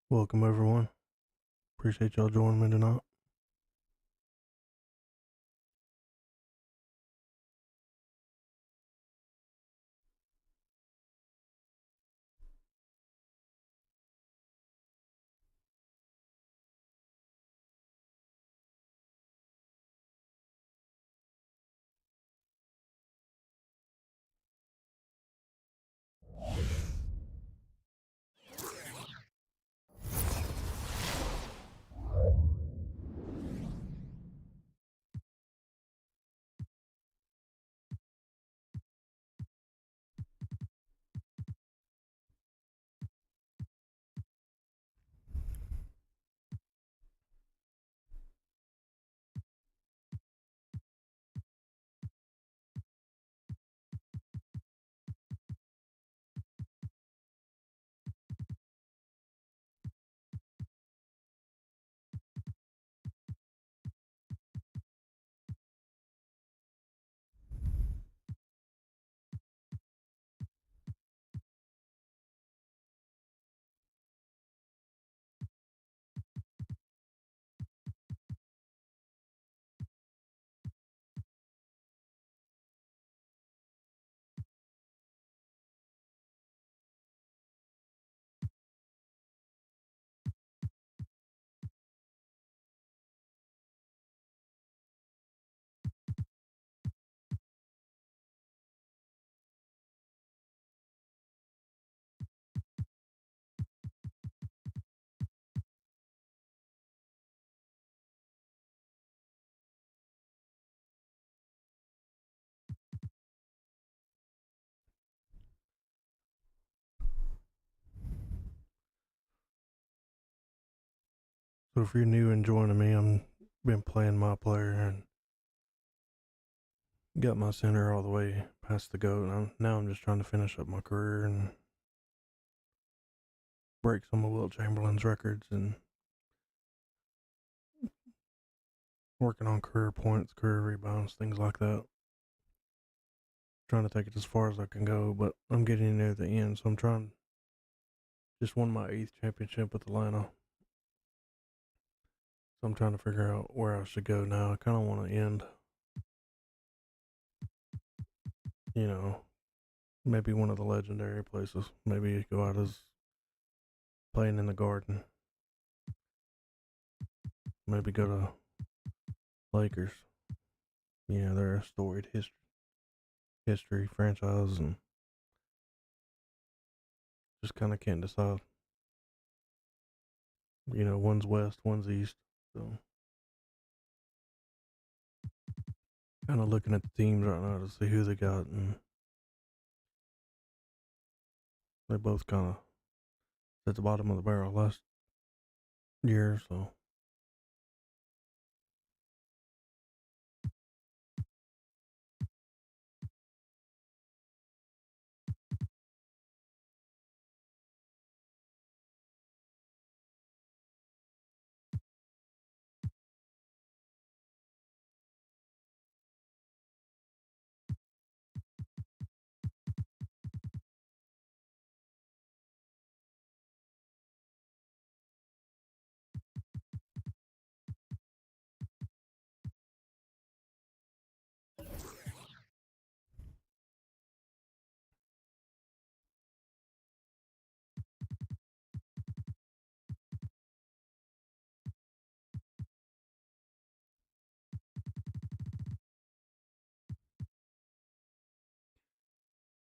Welcome, everyone. Appreciate y'all joining me tonight. So, if you're new and joining me, I'm been playing my player and got my center all the way past the goat. And now I'm just trying to finish up my career and break some of Wilt Chamberlain's records and working on career points, career rebounds, things like that. Trying to take it as far as I can go, but I'm getting near the end, so I'm trying. Just won my 8th championship with Atlanta, so I'm trying to figure out where I should go now. I kind of want to end, you know, maybe one of the legendary places. Maybe go out as playing in the Garden. Maybe go to Lakers. Yeah, they're a storied history franchise, and just kind of can't decide. One's West, one's East. So kind of looking at the teams right now to see who they got, and they both kind of at the bottom of the barrel last year. So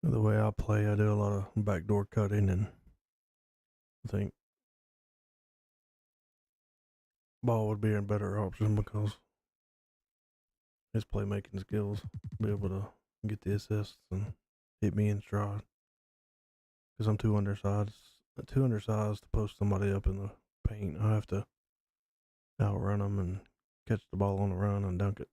the way I play, I do a lot of backdoor cutting, and I think Ball would be a better option because his playmaking skills be able to get the assists and hit me in stride. Because I'm too undersized to post somebody up in the paint. I have to outrun them and catch the ball on the run and dunk it.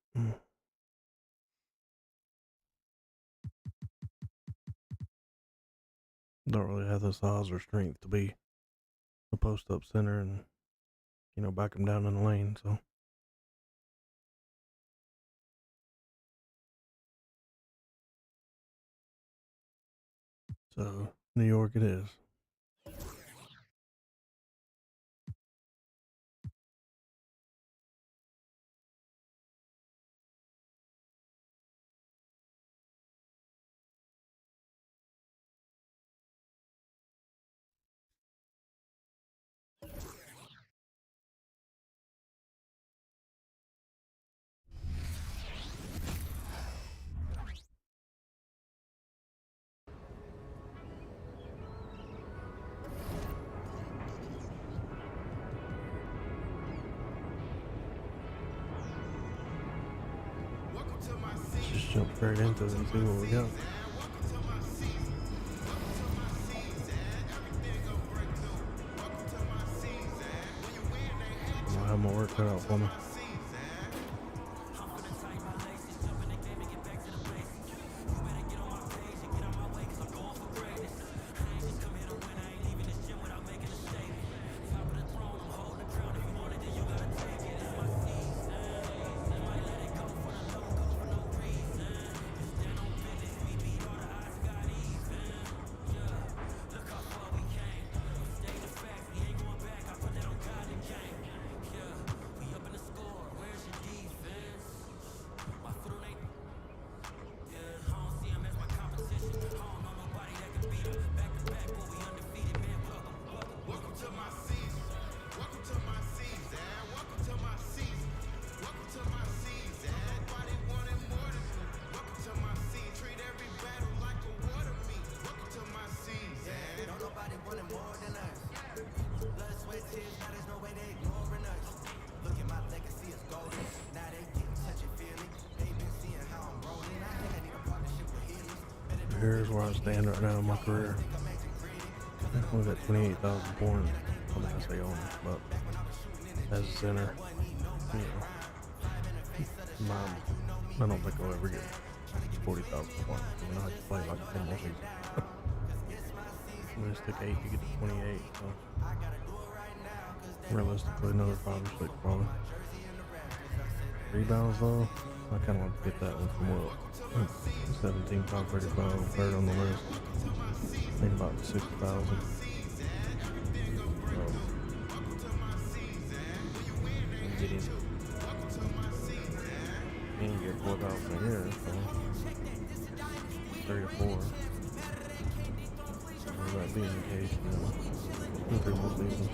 Don't really have the size or strength to be a post up center and back them down in the lane. So New York it is. Let's just jump straight into it and see what we got. I have my work cut out for me. Here's where I stand right now in my career. I've got 28,000 points. I mean, I say on, but as a center, you know, I don't think I'll ever get 40,000 points. I mean, I have to play like 10 more seasons. I mean, it took 8 to get to 28, so realistically, another 5 or 6 probably. Rebounds though, I kind of want to get that one from Will. 17, 535, third on the list. I think about 6,000. Get him. And get 4,000 a year, so 3 or 4. Will that be the case? You know, 3 more seasons.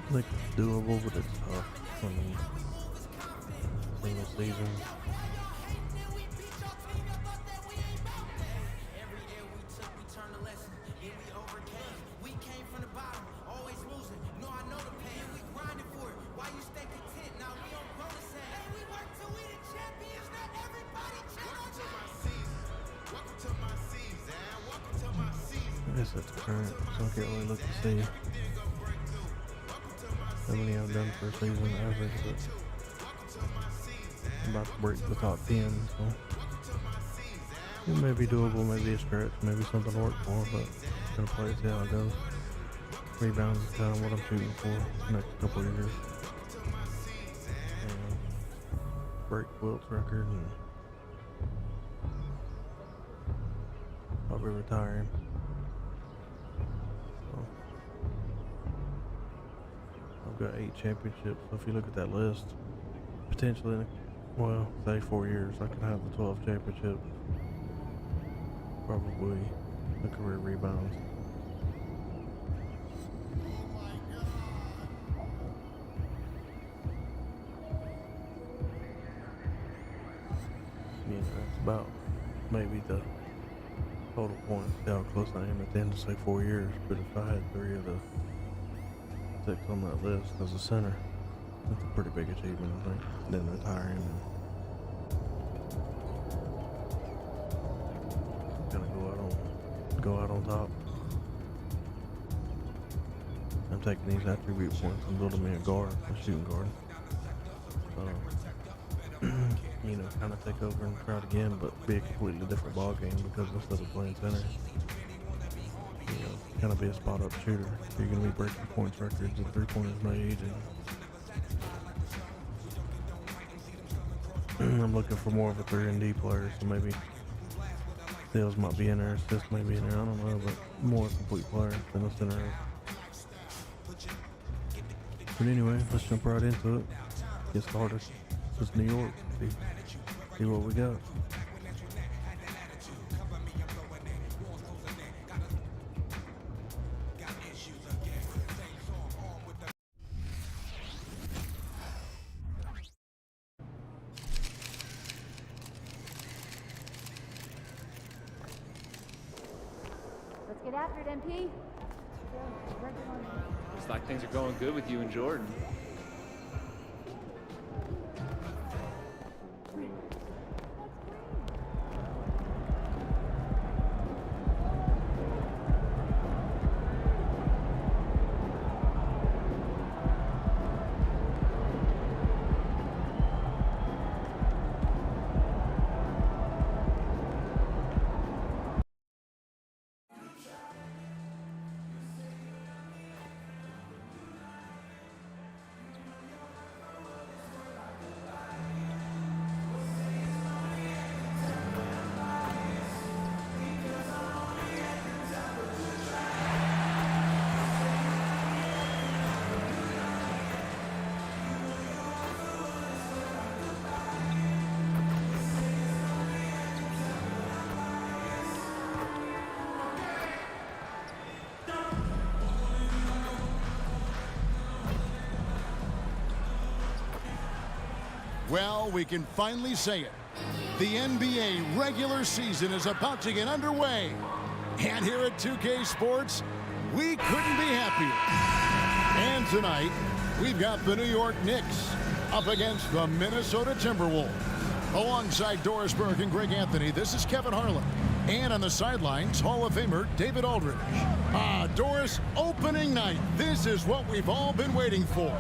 I think it's doable, but it's tough. I mean, single season. I guess that's current, so I can't really look to see how many I've done for a season average, but I'm about to break the top 10, so it may be doable, maybe a stretch, maybe something to work for, but I'm gonna play it, see how it goes. Rebounds is kind of what I'm shooting for the next couple of years. And break Wilt's record and probably retire him. I've got 8 championships, so if you look at that list, potentially, well, say 4 years, I could have the 12 championships. Probably the career rebounds. Yeah, that's about maybe the total points, how close I am at the end of, say, 4 years. But if I had 3 of the 6 on that list as a center, that's a pretty big achievement, I think. Then retiring and kind of go out on top. I'm taking these attribute points and building me a guard, a shooting guard. You know, kind of take over and try it again, but be a completely different ball game because instead of playing center, you know, kind of be a spot-up shooter. You're going to be breaking points records and 3-pointers made, and I'm looking for more of a 3-and-D player, so maybe Steals might be in there, assists may be in there, I don't know, but more a complete player than a center. But anyway, let's jump right into it. Get started. It's New York. See what we got. Let's get after it, MP. Looks like things are going good with you and Jordan. Well, we can finally say it. The NBA regular season is about to get underway. And here at 2K Sports, we couldn't be happier. And tonight, we've got the New York Knicks up against the Minnesota Timberwolves. Alongside Doris Burke and Greg Anthony, this is Kevin Harlan. And on the sidelines, Hall of Famer David Aldridge. Doris, opening night. This is what we've all been waiting for.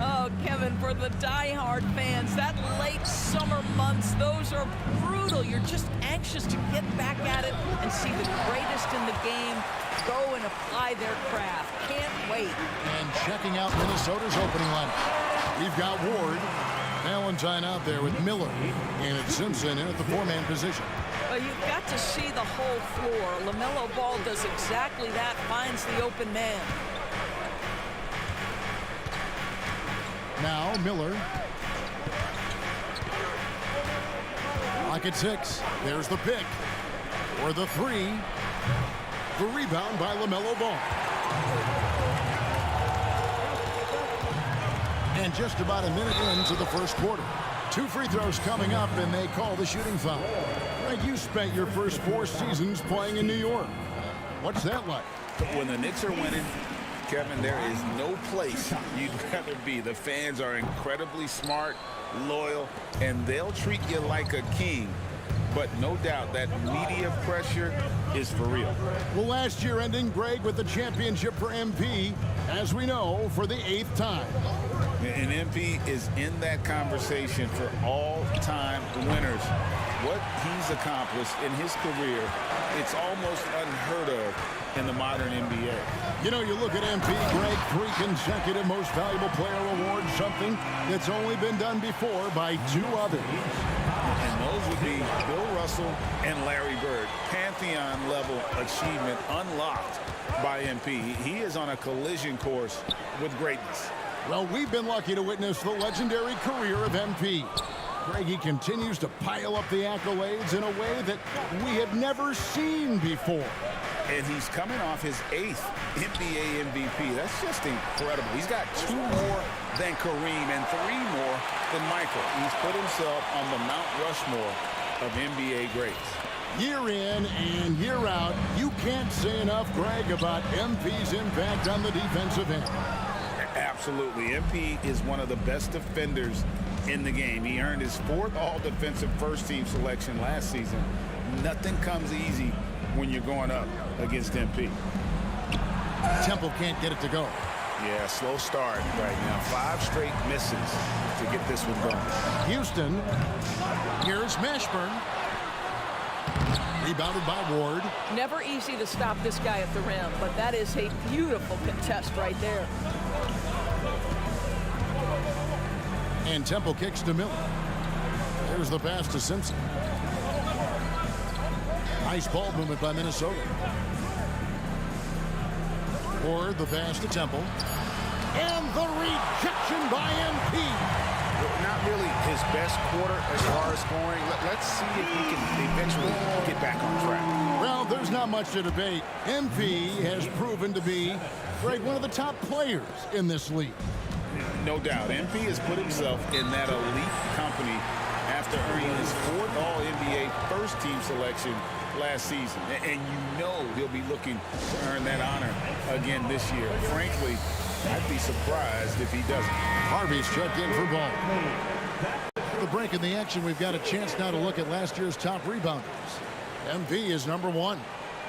Oh, Kevin, for the die-hard fans, that late summer months, those are brutal. You're just anxious to get back at it and see the greatest in the game go and apply their craft. Can't wait. And checking out Minnesota's opening lineup, we've got Ward, Valentine out there with Miller, and it's Simpson in at the four-man position. Well, you've got to see the whole floor. LaMelo Ball does exactly that, finds the open man. Now Miller. Lock at 6. There's the pick. Or the 3. The rebound by LaMelo Ball. And just about a minute into the first quarter. 2 free throws coming up, and they call the shooting foul. Greg, you spent your first 4 seasons playing in New York. What's that like? When the Knicks are winning, Kevin, there is no place you'd rather be. The fans are incredibly smart, loyal, and they'll treat you like a king. But no doubt that media pressure is for real. Well, last year ending, Greg, with the championship for MP, as we know, for the 8th time. And MP is in that conversation for all-time winners. What he's accomplished in his career, it's almost unheard of in the modern NBA. You know, you look at MP, Greg, 3 consecutive Most Valuable Player awards, something that's only been done before by 2 others. And those would be Bill Russell and Larry Bird. Pantheon-level achievement unlocked by MP. He is on a collision course with greatness. Well, we've been lucky to witness the legendary career of MP. Greg, he continues to pile up the accolades in a way that we have never seen before. And he's coming off his 8th NBA MVP. That's just incredible. He's got 2 more than Kareem and 3 more than Michael. He's put himself on the Mount Rushmore of NBA greats. Year in and year out, you can't say enough, Greg, about MP's impact on the defensive end. Absolutely. MP is one of the best defenders in the game. He earned his 4th all-defensive first-team selection last season. Nothing comes easy when you're going up against MP. Temple can't get it to go. Yeah, slow start right now. 5 straight misses to get this one going. Houston. Here's Mashburn. Rebounded by Ward. Never easy to stop this guy at the rim, but that is a beautiful contest right there. And Temple kicks to Miller. There's the pass to Simpson. Nice ball movement by Minnesota. Or the pass to Temple. And the rejection by MP. Not really his best quarter as far as scoring. Let's see if he can eventually get back on track. Well, there's not much to debate. MP has proven to be, Greg, one of the top players in this league. No doubt. MP has put himself in that elite company after earning his 4th All-NBA first-team selection last season, and you know he'll be looking to earn that honor again this year. Frankly, I'd be surprised if he doesn't. Harvey's checked in for ball. The break in the action, we've got a chance now to look at last year's top rebounders. MP is number 1.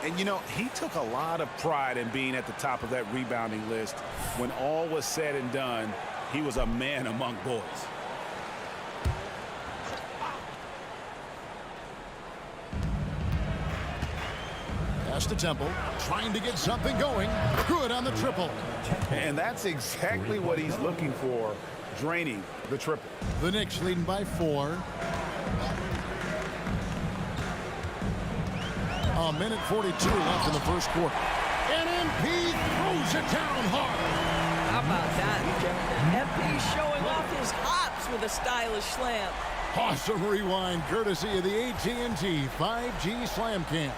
And, you know, he took a lot of pride in being at the top of that rebounding list. When all was said and done, he was a man among boys. Pass to Temple, trying to get something going. Good on the triple. And that's exactly what he's looking for, draining the triple. The Knicks leading by 4. A minute 42 left in the first quarter. And MP throws it down hard. How about that? MP showing off his hops with a stylish slam. Awesome rewind courtesy of the AT&T 5G Slam Cam.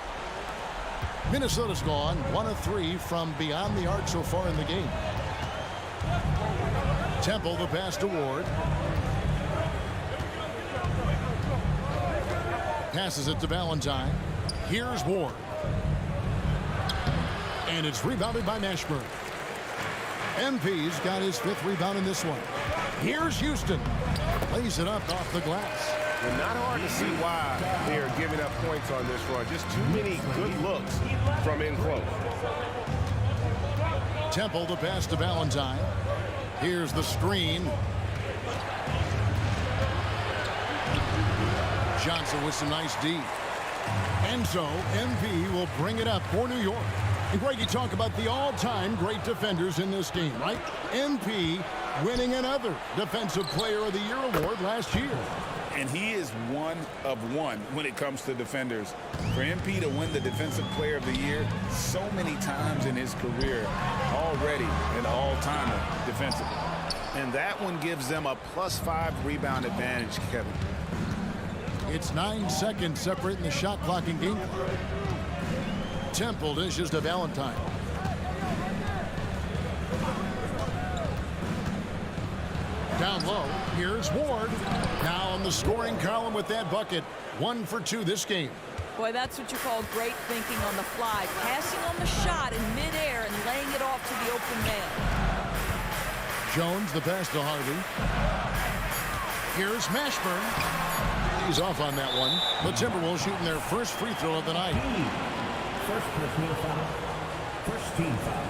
Minnesota's gone 1 of 3 from beyond the arc so far in the game. Temple the pass to Ward. Passes it to Valentine. Here's Ward. And it's rebounded by Mashburn. MP's got his 5th rebound in this one. Here's Houston. Lays it up off the glass. Well, not hard to see why they are giving up points on this run. Just too many good looks from in close. Temple the pass to Valentine. Here's the screen. Johnson with some nice D. And so MP will bring it up for New York. And Greg, you talk about the all-time great defenders in this game, right? MP winning another Defensive Player of the Year award last year. And he is 1 of 1 when it comes to defenders. For MP to win the Defensive Player of the Year so many times in his career, already an all-timer defensively. And that one gives them a +5 rebound advantage, Kevin. It's 9 seconds separating the shot clock and game. Temple dishes to Valentine. Down low, here's Ward. Now on the scoring column with that bucket. 1 for 2 this game. Boy, that's what you call great thinking on the fly. Passing on the shot in midair and laying it off to the open man. Jones the pass to Harvey. Here's Mashburn. He's off on that one. The Timberwolves shooting their first free throw of the night. First personal foul. First team foul.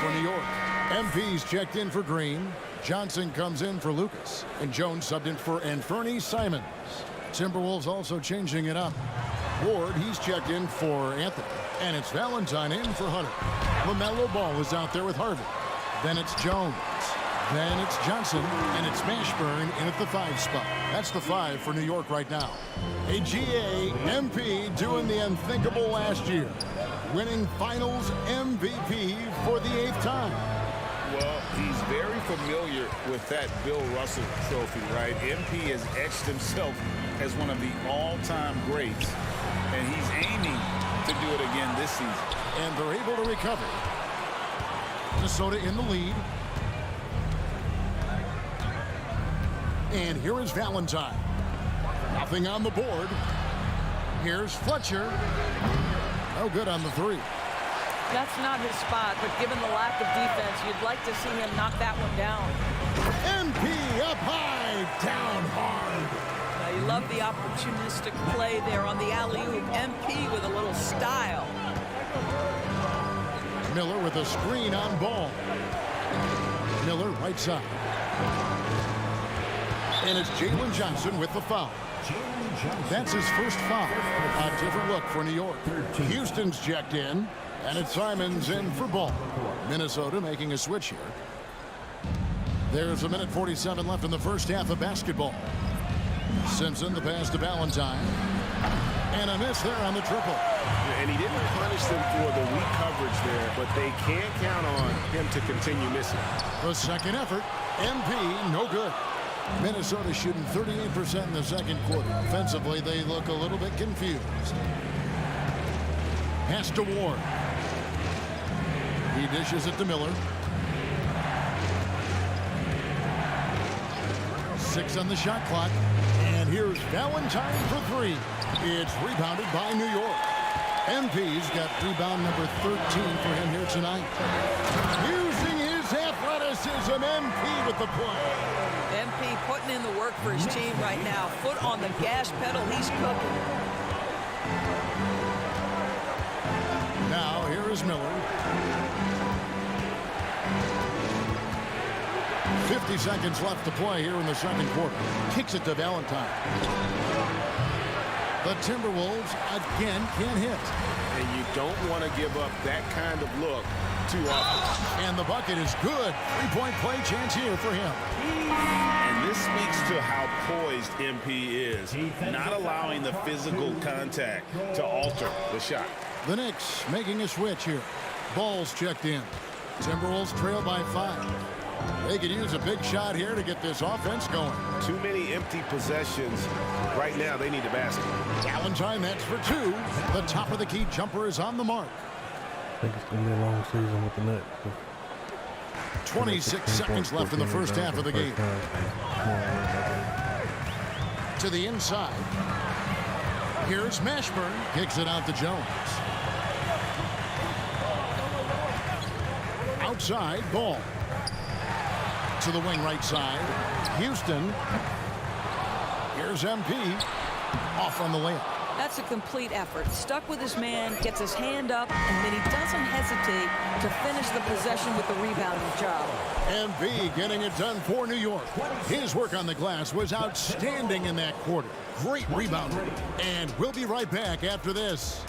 For New York, MP's checked in for Green. Johnson comes in for Lucas. And Jones subbed in for Anthony Simons. Timberwolves also changing it up. Ward, he's checked in for Anthony. And it's Valentine in for Hunter. LaMelo Ball is out there with Harvey. Then it's Jones. Then it's Johnson. And it's Mashburn in at the 5 spot. That's the 5 for New York right now. A GA MP doing the unthinkable last year. Winning Finals MVP for the 8th time. Well, he's very familiar with that Bill Russell trophy, right? MP has etched himself as one of the all-time greats, and he's aiming to do it again this season. And they're able to recover. Minnesota in the lead. And here is Valentine. Nothing on the board. Here's Fletcher. No good on the 3. That's not his spot, but given the lack of defense, you'd like to see him knock that one down. MP up high, down hard. Now, you love the opportunistic play there on the alley-oop. MP with a little style. Miller with a screen on Ball. Miller right side. And it's Jalen Johnson with the foul. That's his first foul. A different look for New York. Houston's checked in. And it's Simons in for Ball. Minnesota making a switch here. There's a minute 47 left in the first half of basketball. Simpson the pass to Valentine. And a miss there on the triple. And he didn't punish them for the weak coverage there, but they can't count on him to continue missing. The second effort, MP, no good. Minnesota shooting 38% in the second quarter. Offensively, they look a little bit confused. Pass to Ward. He dishes it to Miller. 6 on the shot clock. And here's Valentine for 3. It's rebounded by New York. MP's got rebound number 13 for him here tonight. Using his athleticism, MP with the play. MP putting in the work for his team right now. Foot on the gas pedal. He's cooking. Now here is Miller. 50 seconds left to play here in the second quarter. Kicks it to Valentine. The Timberwolves again can't hit. And you don't want to give up that kind of look too often. And the bucket is good. 3-point play chance here for him. And this speaks to how poised MP is, not allowing the physical contact to alter the shot. The Knicks making a switch here. Ball's checked in. Timberwolves trail by 5. They could use a big shot here to get this offense going. Too many empty possessions. Right now, they need a basket. Valentine, that's for 2. The top of the key jumper is on the mark. I think it's going to be a long season with the Nets. 26 seconds left in the first half of the game. To the inside. Here's Mashburn. Kicks it out to Jones. Outside, Ball. To the wing right side. Houston. Here's MP. Off on the layup. That's a complete effort. Stuck with his man, gets his hand up, and then he doesn't hesitate to finish the possession with the rebounding job. MP getting it done for New York. His work on the glass was outstanding in that quarter. Great rebound. And we'll be right back after this.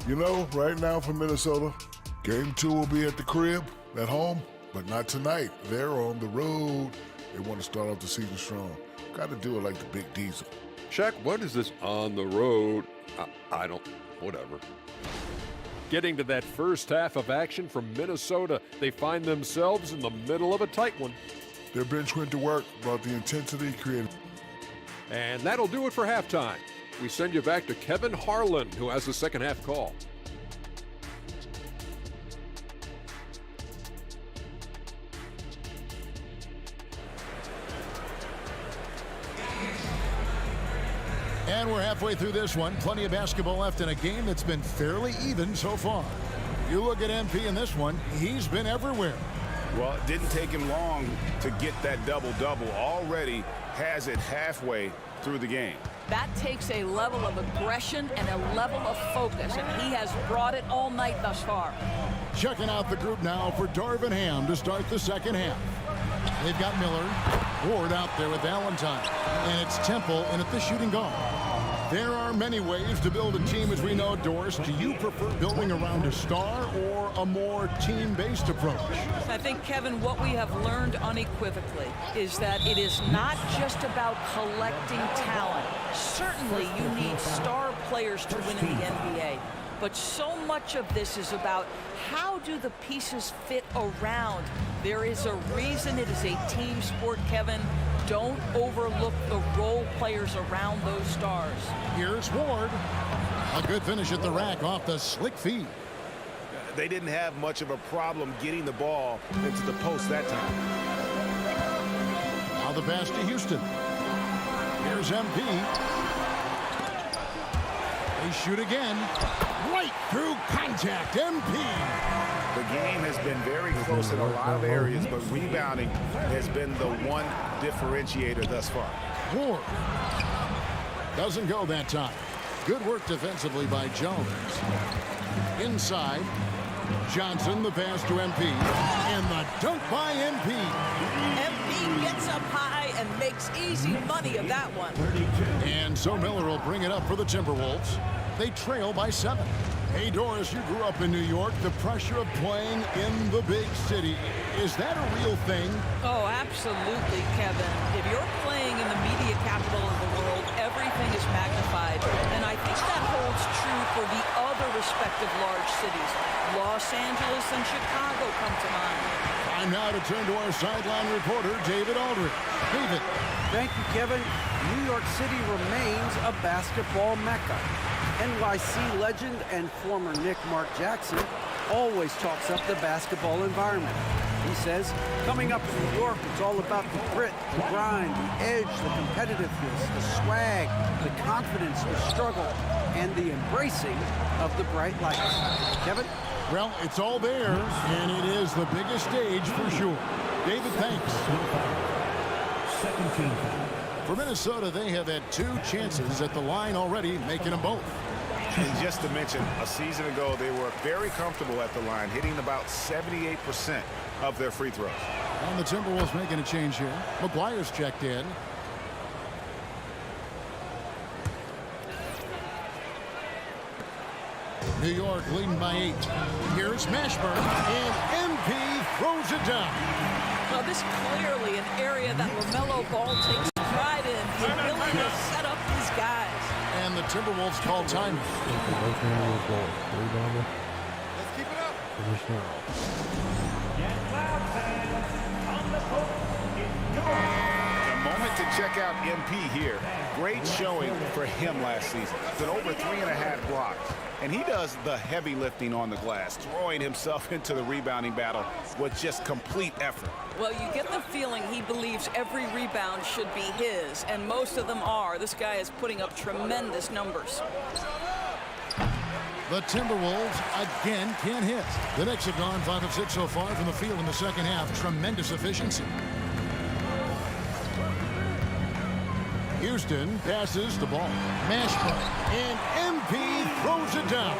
You know, right now for Minnesota, Game 2 will be at the crib, at home, but not tonight. They're on the road. They want to start off the season strong. Got to do it like the Big Diesel. Shaq, what is this on the road? Whatever. Getting to that first half of action from Minnesota, they find themselves in the middle of a tight one. Their bench went to work, brought the intensity, created. And that'll do it for halftime. We send you back to Kevin Harlan, who has the second half call. And we're halfway through this one. Plenty of basketball left in a game that's been fairly even so far. You look at MP in this one, he's been everywhere. Well, it didn't take him long to get that double-double. Already has it halfway through the game. That takes a level of aggression and a level of focus, and he has brought it all night thus far. Checking out the group now for Darvin Ham to start the second half. They've got Miller, Ward out there with Valentine, and it's Temple in at the shooting guard. There are many ways to build a team, as we know, Doris. Do you prefer building around a star or a more team-based approach? I think, Kevin, what we have learned unequivocally is that it is not just about collecting talent. Certainly, you need star players to win in the NBA. But so much of this is about how do the pieces fit around. There is a reason it is a team sport, Kevin. Don't overlook the role players around those stars. Here's Ward. A good finish at the rack off the slick feed. They didn't have much of a problem getting the ball into the post that time. Now the pass to Houston. Here's MP. They shoot again. Right through contact. MP. The game has been very close in a lot of areas, but rebounding has been the one differentiator thus far. Ward. Doesn't go that time. Good work defensively by Jones. Inside. Johnson, the pass to MP. And the dunk by MP. MP gets up high and makes easy money of that one. And so Miller will bring it up for the Timberwolves. They trail by 7. Hey, Doris, you grew up in New York. The pressure of playing in the big city, is that a real thing? Oh, absolutely, Kevin. If you're playing in the media capital of the world, everything everything is magnified. And I think that holds true for the other respective large cities. Los Angeles and Chicago come to mind. Time now to turn to our sideline reporter, David Aldridge. David. Thank you, Kevin. New York City remains a basketball mecca. NYC legend and former Knick Mark Jackson always talks up the basketball environment. He says, coming up in New York, it's all about the grit, the grind, the edge, the competitiveness, the swag, the confidence, the struggle, and the embracing of the bright lights. Kevin? Well, it's all there, and it is the biggest stage for sure. David, thanks. Second team. For Minnesota, they have had 2 chances at the line already, making them both. And just to mention, a season ago, they were very comfortable at the line, hitting about 78% of their free throws. And the Timberwolves making a change here. McGuire's checked in. New York leading by 8. Here's Mashburn, and MP throws it down. Well, this is clearly an area that LaMelo Ball takes pride in, the ability to set up these guys. And the Timberwolves call time. Let's keep it up. A moment to check out MP here. Great showing for him last season. With over 3.5 blocks. And he does the heavy lifting on the glass, throwing himself into the rebounding battle with just complete effort. Well, you get the feeling he believes every rebound should be his, and most of them are. This guy is putting up tremendous numbers. The Timberwolves again can't hit. The Knicks have gone 5 of 6 so far from the field in the second half. Tremendous efficiency. Houston passes the ball. Mashburn, and MP throws it down.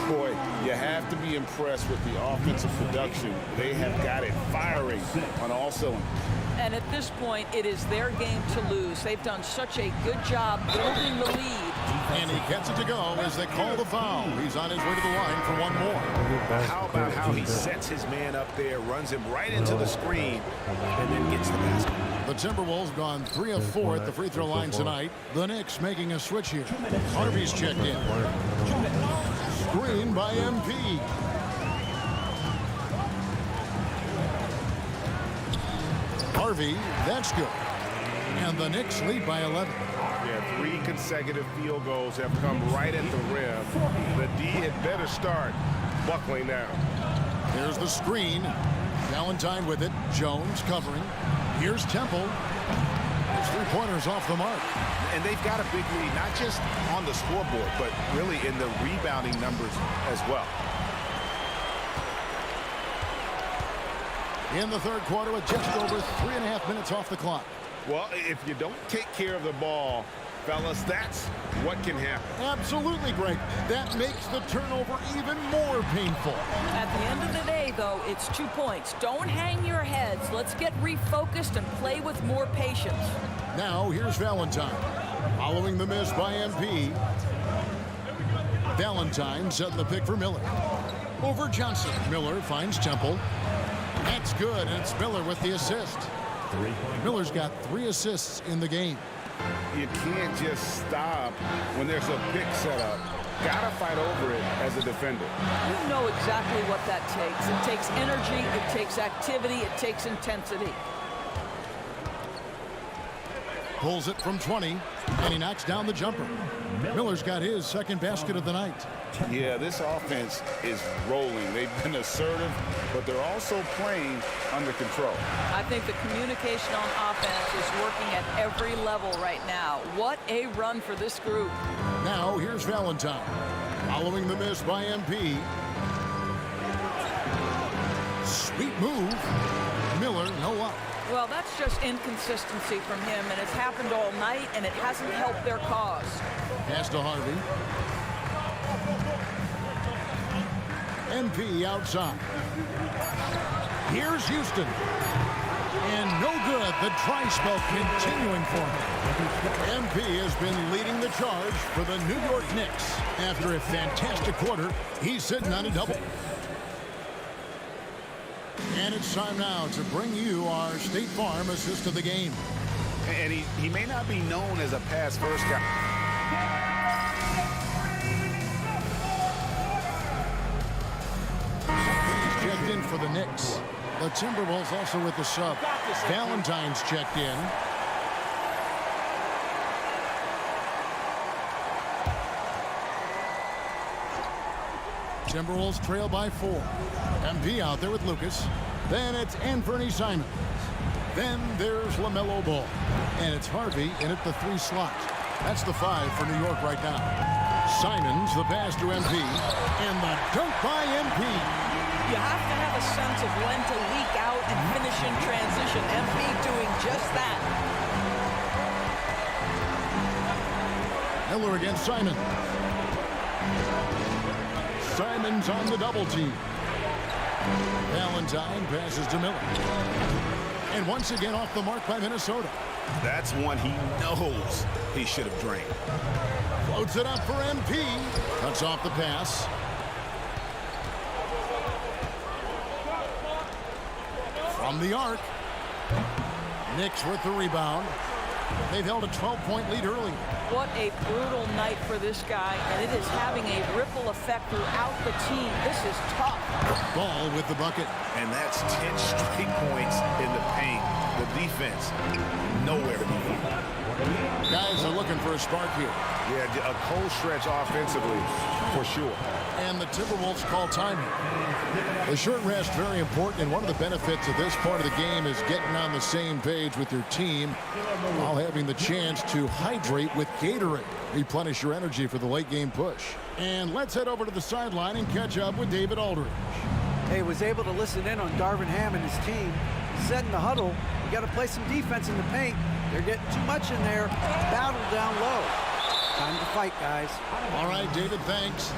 Boy, you have to be impressed with the offensive production. They have got it firing on all cylinders. And at this point, it is their game to lose. They've done such a good job building the lead. And he gets it to go as they call the foul. He's on his way to the line for one more. How about how he sets his man up there, runs him right into the screen, and then gets the basket. The Timberwolves gone 3 of 4 at the free throw line tonight. The Knicks making a switch here. Harvey's checked in. Screen by MP. Harvey, that's good. And the Knicks lead by 11. Yeah, 3 consecutive field goals have come right at the rim. The D had better start buckling down. There's the screen. Valentine with it. Jones covering. Here's Temple. There's 3-pointers off the mark. And they've got a big lead, not just on the scoreboard, but really in the rebounding numbers as well. In the third quarter with just over 3.5 minutes off the clock. Well, if you don't take care of the ball, fellas, that's what can happen. Absolutely, Greg. That makes the turnover even more painful. At the end of the day, though, it's 2 points. Don't hang your heads. Let's get refocused and play with more patience. Now, here's Valentine. Following the miss by MP. Valentine setting the pick for Miller. Over Johnson. Miller finds Temple. That's good, and it's Miller with the assist. Miller's got 3 assists in the game. You can't just stop when there's a pick set up. Gotta fight over it as a defender. You know exactly what that takes. It takes energy, it takes activity, it takes intensity. Pulls it from 20, and he knocks down the jumper. Miller's got his second basket of the night. Yeah, this offense is rolling. They've been assertive, but they're also playing under control. I think the communication on offense is working at every level right now. What a run for this group. Now, here's Valentine. Following the miss by MP. Sweet move. Miller, no luck. Well, that's just inconsistency from him, and it's happened all night, and it hasn't helped their cause. Pass to Harvey. MP outside. Here's Houston. And no good. The dry spell continuing for him. MP has been leading the charge for the New York Knicks. After a fantastic quarter, he's sitting on a double. And it's time now to bring you our State Farm assist of the game. And he may not be known as a pass-first guy. Checked in for the Knicks. The Timberwolves also with the sub. Valentine's checked in. Timberwolves trail by 4. MP out there with Lucas. Then it's Anthony Simons. Then there's LaMelo Ball. And it's Harvey in at the 3 slot. That's the 5 for New York right now. Simons, the pass to MP. And the dunk by MP. You have to have a sense of when to leak out and finish in transition. MP doing just that. Miller against Simons. Simons on the double team. Valentine passes to Miller. And once again off the mark by Minnesota. That's one he knows he should have drained. Floats it up for MP. Cuts off the pass. From the arc. Knicks with the rebound. They've held a 12-point lead early. What a brutal night for this guy, and it is having a ripple effect throughout the team. This is tough. Ball with the bucket. And that's 10 straight points in the paint. The defense, nowhere to be found. Guys are looking for a spark here. Yeah, a cold stretch offensively, for sure. And the Timberwolves call time. The short rest, very important, and one of the benefits of this part of the game is getting on the same page with your team while having the chance to hydrate with Gatorade. Replenish your energy for the late game push. And let's head over to the sideline and catch up with David Aldridge. Hey, was able to listen in on Darvin Ham and his team. He said in the huddle, you got to play some defense in the paint. They're getting too much in there. Battle down low. Time to fight, guys. All right, David, thanks.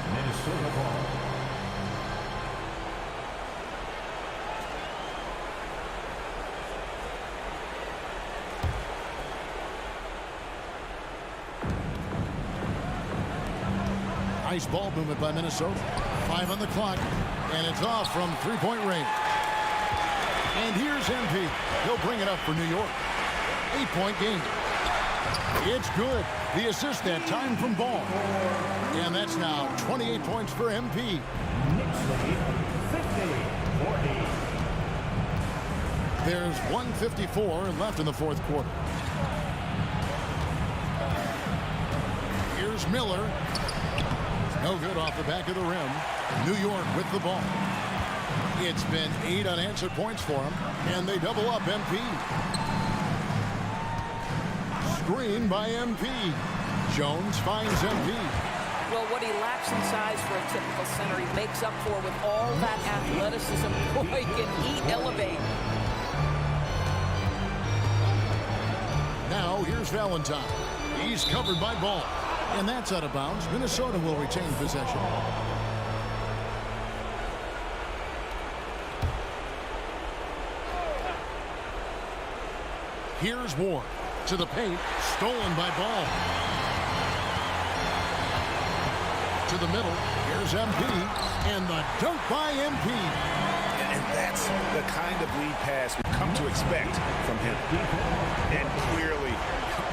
Nice ball movement by Minnesota. 5 on the clock, and it's off from three-point range. And here's MP. He'll bring it up for New York. 8-point game. It's good. The assist that time from Ball. And that's now 28 points for MP. There's 1:54 left in the fourth quarter. Here's Miller. No good off the back of the rim. New York with the ball. It's been 8 unanswered points for him, and they double up MP. Screen by MP. Jones finds MP. Well, what he lacks in size for a typical center, he makes up for with all that athleticism. Boy, can he elevate. Now, here's Valentine. He's covered by Ball. And that's out of bounds. Minnesota will retain possession. Here's Ward to the paint. Stolen by Ball. To the middle. Here's MP. And the dunk by MP. And that's the kind of lead pass we've come to expect from him. And clearly,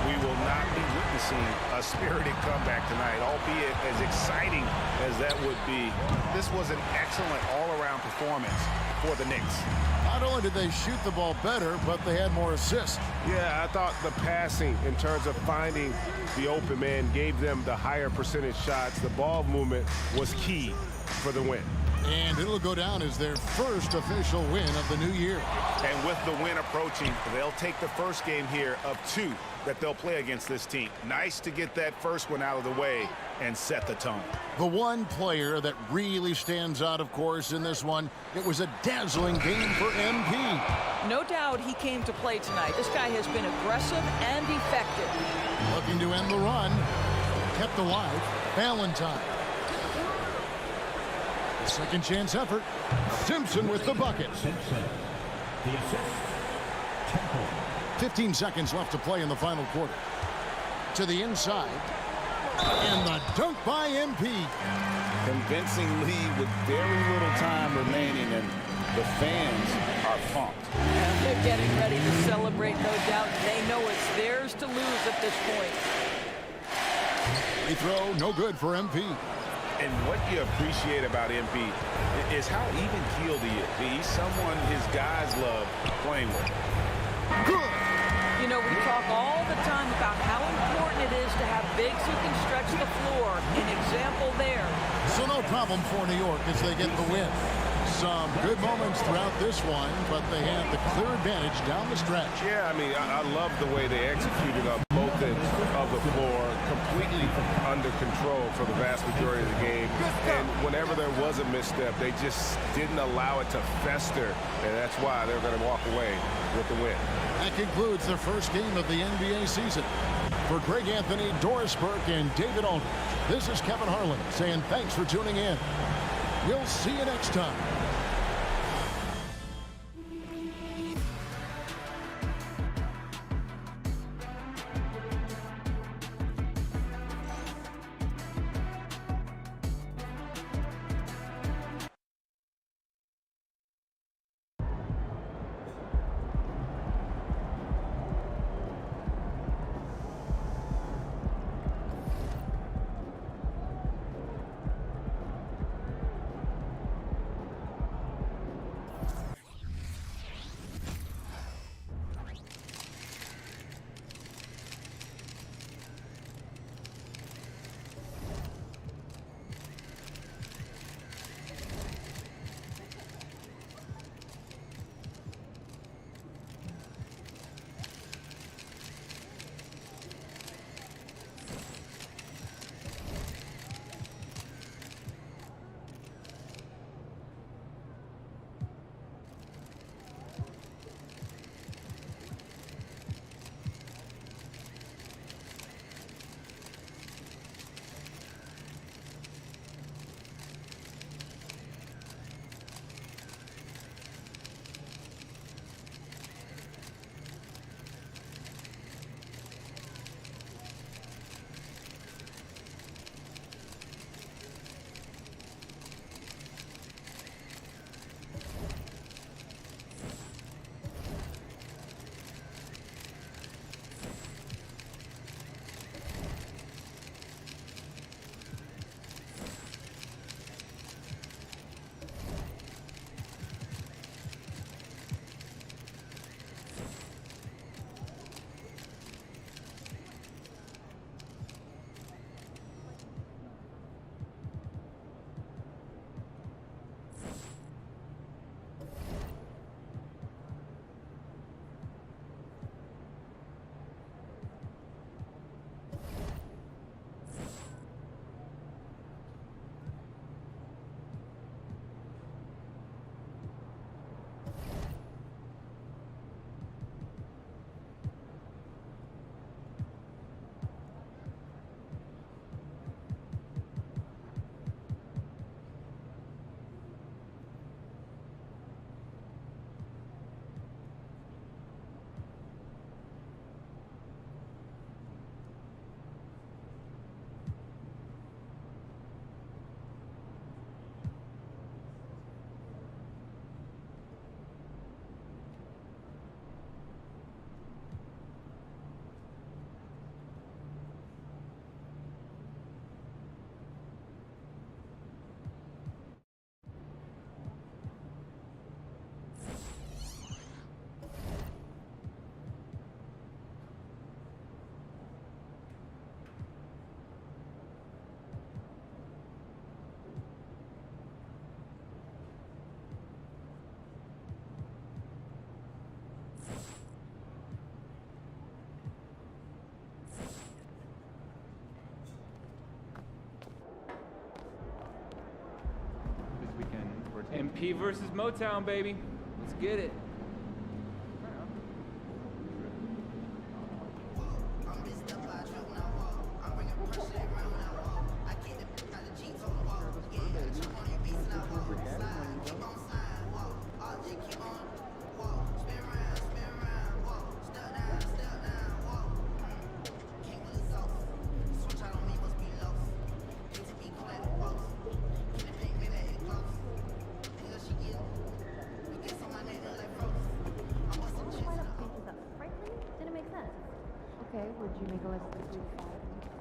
we will not be witnessing a spirited comeback tonight, albeit as exciting as that would be. This was an excellent all-around performance for the Knicks. Not only did they shoot the ball better, but they had more assists. Yeah, I thought the passing in terms of finding the open man gave them the higher percentage shots. The ball movement was key for the win. And it'll go down as their first official win of the new year. And with the win approaching, they'll take the first game here of 2 that they'll play against this team. Nice to get that first one out of the way and set the tone. The one player that really stands out, of course, in this one, it was a dazzling game for MP. No doubt he came to play tonight. This guy has been aggressive and effective. Looking to end the run. Kept alive. Valentine. Second chance effort. Simpson with the bucket. Simpson. The assist. 10 points. 15 seconds left to play in the final quarter. To the inside. And the dunk by MP. Convincing lead with very little time remaining, and The fans are pumped. And they're getting ready to celebrate, no doubt. They know it's theirs to lose at this point. Free throw, no good for MP. And what you appreciate about MP is how even-keeled he is. He's someone his guys love playing with. Good. You know, we talk all the time about how important it is to have bigs who can stretch the floor. An example there. So no problem for New York as they get the win. Some good moments throughout this one, but they had the clear advantage down the stretch. Yeah, I mean, I love the way they executed on both ends of the floor, completely under control for the vast majority of the game. And whenever there was a misstep, they just didn't allow it to fester, and that's why they're going to walk away with the win. That concludes the first game of the NBA season. For Greg Anthony, Doris Burke, and David Aldridge, this is Kevin Harlan saying thanks for tuning in. We'll see you next time. MP versus Motown, baby. Let's get it.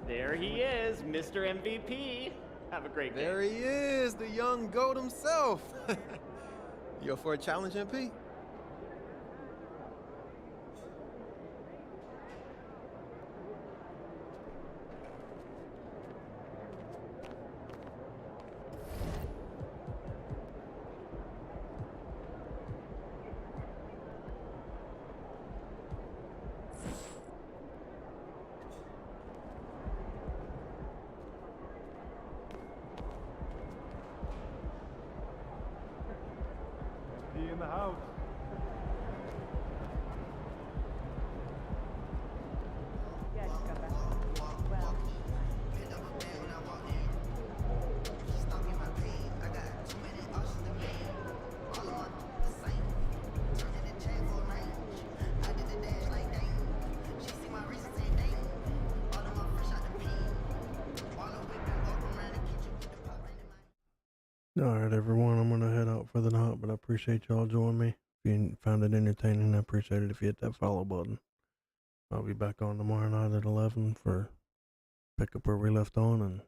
There he is, Mr. MVP. Have a great day. There he is, the young GOAT himself. You up for a challenge, MP? In the house. Alright, everyone, I'm going to head out for the night, but I appreciate y'all joining me. If you found it entertaining, I appreciate it if you hit that follow button. I'll be back on tomorrow night at 11 for pick up where we left on, and